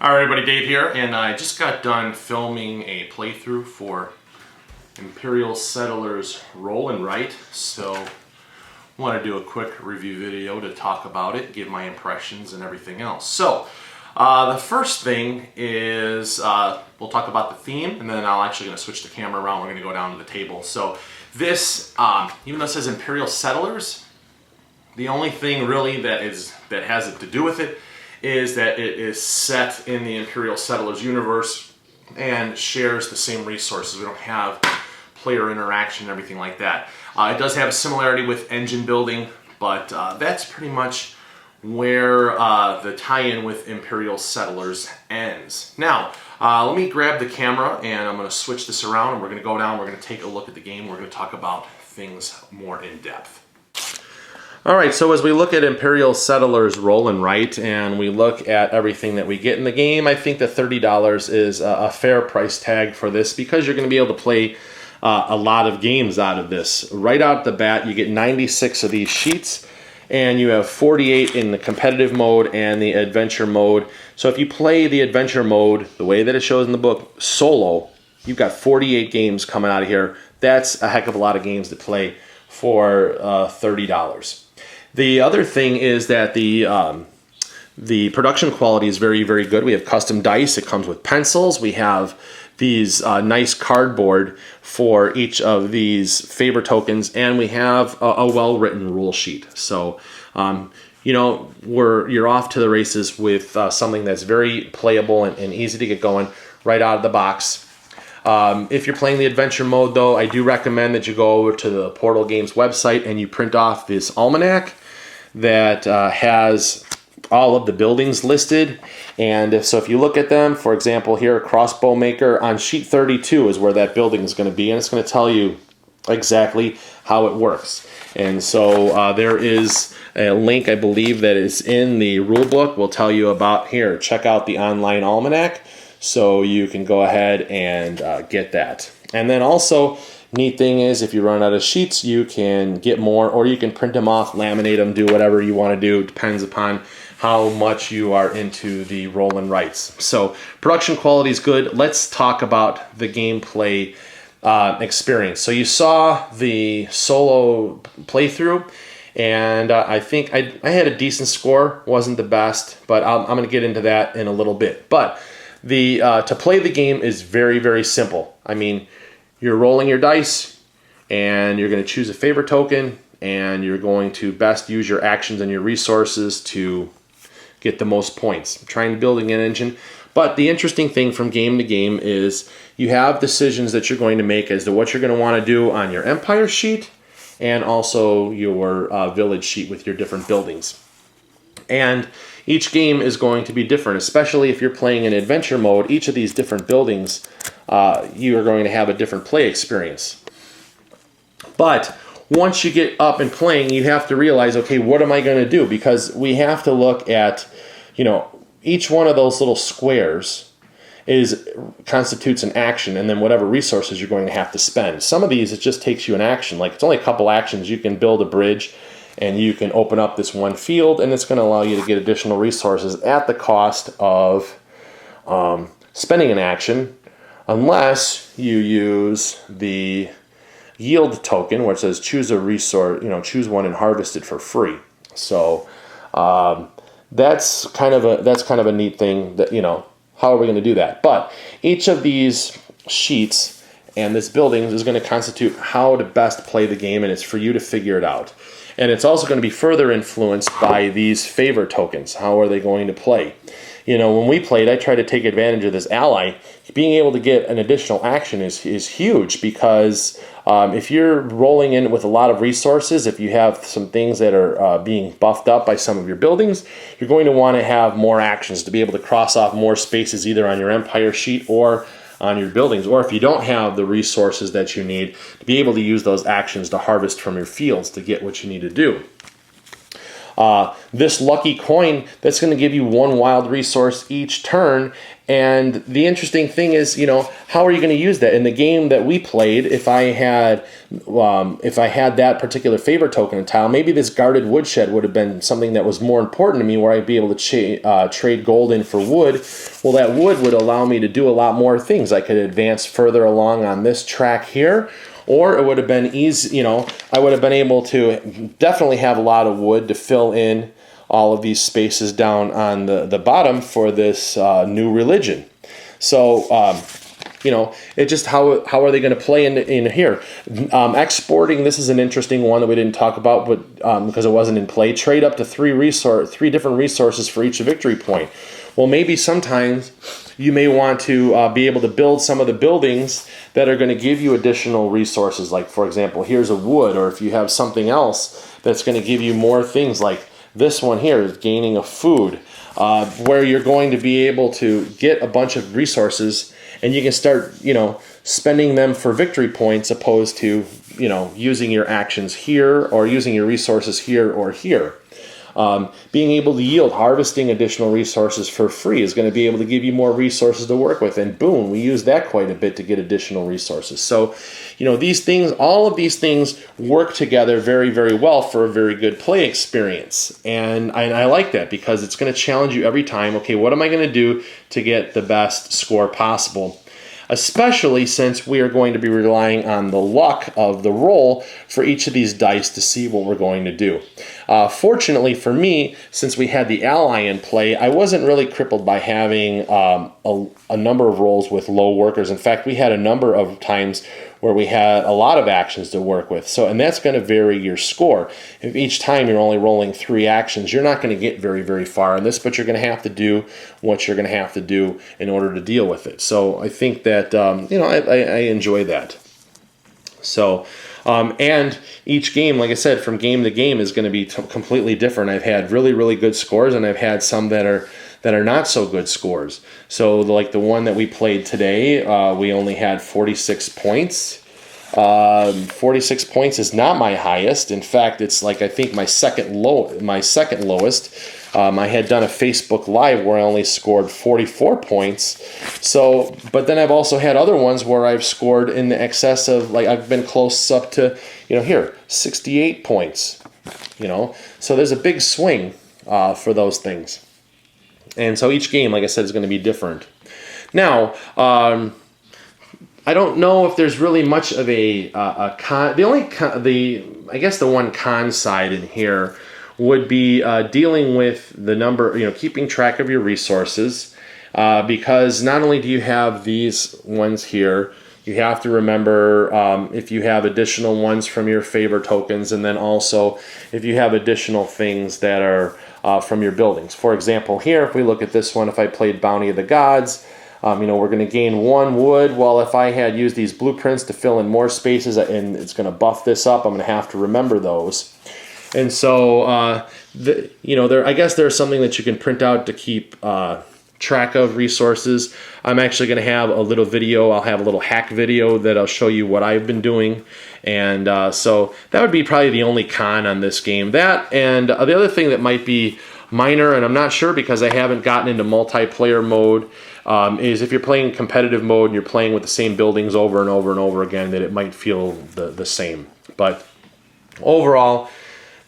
Alright everybody, Dave here, and I just got done filming a playthrough for Imperial Settlers Roll and Write, so I want to do a quick review video to talk about it, give my impressions and everything else. So, the first thing is, we'll talk about the theme, and then I'm actually going to switch the camera around, we're going to go down to the table. So this, even though it says Imperial Settlers, the only thing really that has it to do with it is that it is set in the Imperial Settlers universe and shares the same resources. We don't have player interaction and everything like that. It does have a similarity with engine building, but that's pretty much where the tie-in with Imperial Settlers ends. Now, let me grab the camera and I'm going to switch this around and we're going to go down, we're going to take a look at the game, we're going to talk about things more in depth. Alright, so as we look at Imperial Settlers Roll and Write and we look at everything that we get in the game, I think that $30 is a fair price tag for this because you're going to be able to play a lot of games out of this. Right out the bat, you get 96 of these sheets and you have 48 in the competitive mode and the adventure mode. So if you play the adventure mode the way that it shows in the book, solo, you've got 48 games coming out of here. That's a heck of a lot of games to play for $30. The other thing is that the production quality is very, very good. We have custom dice. It comes with pencils. We have these nice cardboard for each of these favor tokens, and we have a well-written rule sheet. So, you know, you're off to the races with something that's very playable and easy to get going right out of the box. If you're playing the adventure mode, though, I do recommend that you go over to the Portal Games website and you print off this almanac that has all of the buildings listed. And if you look at them, for example, here, Crossbow Maker, on sheet 32 is where that building is going to be, and it's going to tell you exactly how it works. And so there is a link, I believe, that is in the rule book. We'll tell you about here. Check out the online almanac so you can go ahead and get that. And then also, neat thing is if you run out of sheets, you can get more, or you can print them off, laminate them, do whatever you want to do. It depends upon how much you are into the roll and writes. So production quality is good. Let's talk about the gameplay experience. So you saw the solo playthrough, and I think I had a decent score. Wasn't the best, but I'm going to get into that in a little bit. But to play the game is very, very simple. I mean, you're rolling your dice, and you're going to choose a favor token, and you're going to best use your actions and your resources to get the most points. I'm trying to build an engine. But the interesting thing from game to game is you have decisions that you're going to make as to what you're going to want to do on your empire sheet and also your village sheet with your different buildings. And each game is going to be different, especially if you're playing in adventure mode. Each of these different buildings, you are going to have a different play experience. But once you get up and playing, you have to realize, okay, what am I going to do? Because we have to look at, you know, each one of those little squares constitutes an action, and then whatever resources you're going to have to spend. Some of these, it just takes you an action. Like, it's only a couple actions. You can build a bridge, and you can open up this one field, and it's going to allow you to get additional resources at the cost of spending an action, unless you use the yield token, where it says choose a resource, you know, choose one and harvest it for free. So that's kind of a neat thing. That, you know, how are we going to do that? But each of these sheets and this building is going to constitute how to best play the game, and it's for you to figure it out. And it's also going to be further influenced by these favor tokens. How are they going to play? You know, when we played, I tried to take advantage of this ally. Being able to get an additional action is huge because if you're rolling in with a lot of resources, if you have some things that are being buffed up by some of your buildings, you're going to want to have more actions to be able to cross off more spaces either on your empire sheet or on your buildings, or if you don't have the resources that you need, to be able to use those actions to harvest from your fields to get what you need to do. this lucky coin that's going to give you one wild resource each turn. And the interesting thing is, you know, how are you going to use that? In the game that we played, if I had that particular favor token tile, maybe this guarded woodshed would have been something that was more important to me, where I'd be able to trade gold in for wood. Well, that wood would allow me to do a lot more things. I could advance further along on this track here, or it would have been easy, you know, I would have been able to definitely have a lot of wood to fill in all of these spaces down on the bottom for this new religion. So, you know, it just how are they going to play in here? Exporting, this is an interesting one that we didn't talk about, but because it wasn't in play. Trade up to three different resources for each victory point. Well, maybe sometimes you may want to be able to build some of the buildings that are going to give you additional resources. Like, for example, here's a wood, or if you have something else that's going to give you more things, like this one here is gaining a food, where you're going to be able to get a bunch of resources, and you can start, you know, spending them for victory points, opposed to, you know, using your actions here or using your resources here or here. Being able to yield, harvesting additional resources for free is going to be able to give you more resources to work with. And boom, we use that quite a bit to get additional resources. So, you know, these things, all of these things work together very, very well for a very good play experience. And I like that, because it's going to challenge you every time. Okay, what am I going to do to get the best score possible? Especially since we are going to be relying on the luck of the roll for each of these dice to see what we're going to do. Fortunately for me, since we had the ally in play, I wasn't really crippled by having a number of rolls with low workers. In fact, we had a number of times where we had a lot of actions to work with. So, and that's going to vary your score. If each time you're only rolling 3 actions, you're not going to get very, very far in this, but you're going to have to do what you're going to have to do in order to deal with it. So I think that, you know, I enjoy that. So, and each game, like I said, from game to game is going to be completely different. I've had really, really good scores, and I've had some that are not so good scores. So like the one that we played today, we only had 46 points. 46 points is not my highest. In fact, it's like, I think my second lowest. I had done a Facebook Live where I only scored 44 points. So, but then I've also had other ones where I've scored in the excess of, like, I've been close up to, you know, here, 68 points, you know. So there's a big swing for those things. And so each game, like I said, is going to be different. Now, I don't know if there's really much of a con. I guess the one con side in here would be dealing with the number, you know, keeping track of your resources, because not only do you have these ones here, you have to remember if you have additional ones from your favor tokens, and then also if you have additional things that are from your buildings. For example, here, if we look at this one, if I played Bounty of the Gods, you know, we're going to gain 1 wood. Well, if I had used these blueprints to fill in more spaces, and it's going to buff this up, I'm going to have to remember those. And so, you know, I guess there's something that you can print out to keep track of resources. I'm actually going to have a little video. I'll have a little hack video that I'll show you what I've been doing. And so that would be probably the only con on this game. That, and the other thing that might be minor, and I'm not sure because I haven't gotten into multiplayer mode, is if you're playing competitive mode and you're playing with the same buildings over and over and over again, that it might feel the same. But overall,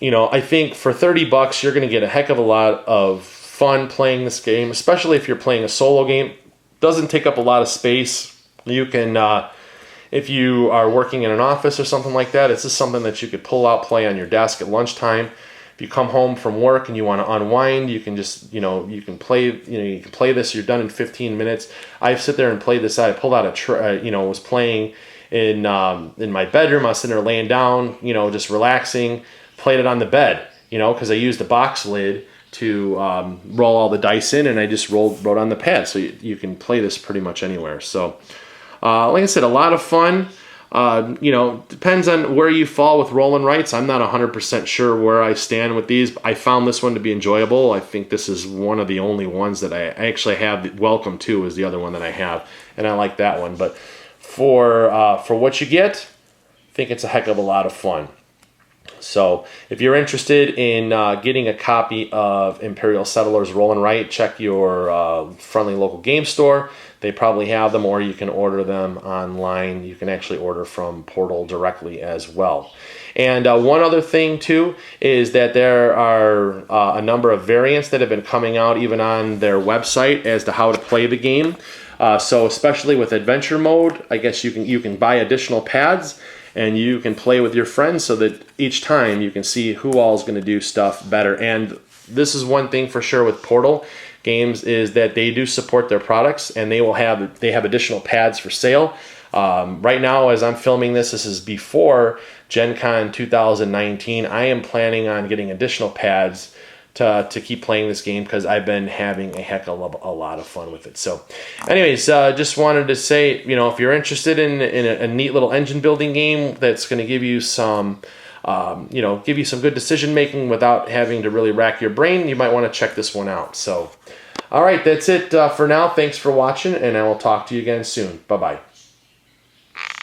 you know, I think for $30 you're going to get a heck of a lot of fun playing this game, especially if you're playing a solo game. Doesn't take up a lot of space. You can, if you are working in an office or something like that, it's just something that you could pull out, play on your desk at lunchtime. If you come home from work and you want to unwind, you can just, you know, you can play this. You're done in 15 minutes. I sit there and played this out. I pulled out was playing in my bedroom. I was sitting there laying down, you know, just relaxing. Played it on the bed, you know, because I used a box lid to roll all the dice in, and I just wrote on the pad. So you can play this pretty much anywhere. So, like I said, a lot of fun. You know, depends on where you fall with roll and writes. I'm not 100% sure where I stand with these. I found this one to be enjoyable. I think this is one of the only ones that I actually have. Welcome To is the other one that I have, and I like that one. But for what you get, I think it's a heck of a lot of fun. So if you're interested in getting a copy of Imperial Settlers Roll and Write, check your friendly local game store. They probably have them, or you can order them online. You can actually order from Portal directly as well. And one other thing too is that there are a number of variants that have been coming out even on their website as to how to play the game. So especially with adventure mode, I guess you can buy additional pads and you can play with your friends so that each time you can see who all is going to do stuff better. And this is one thing for sure with Portal games is that they do support their products, and they have additional pads for sale. Right now, as I'm filming this is before Gen Con 2019. I am planning on getting additional pads to keep playing this game because I've been having a heck of a lot of fun with it. So anyways, just wanted to say, you know, if you're interested in a neat little engine building game that's going to give you some give you some good decision making without having to really rack your brain, you might want to check this one out. So all right, that's it for now. Thanks for watching, and I will talk to you again soon. Bye-bye.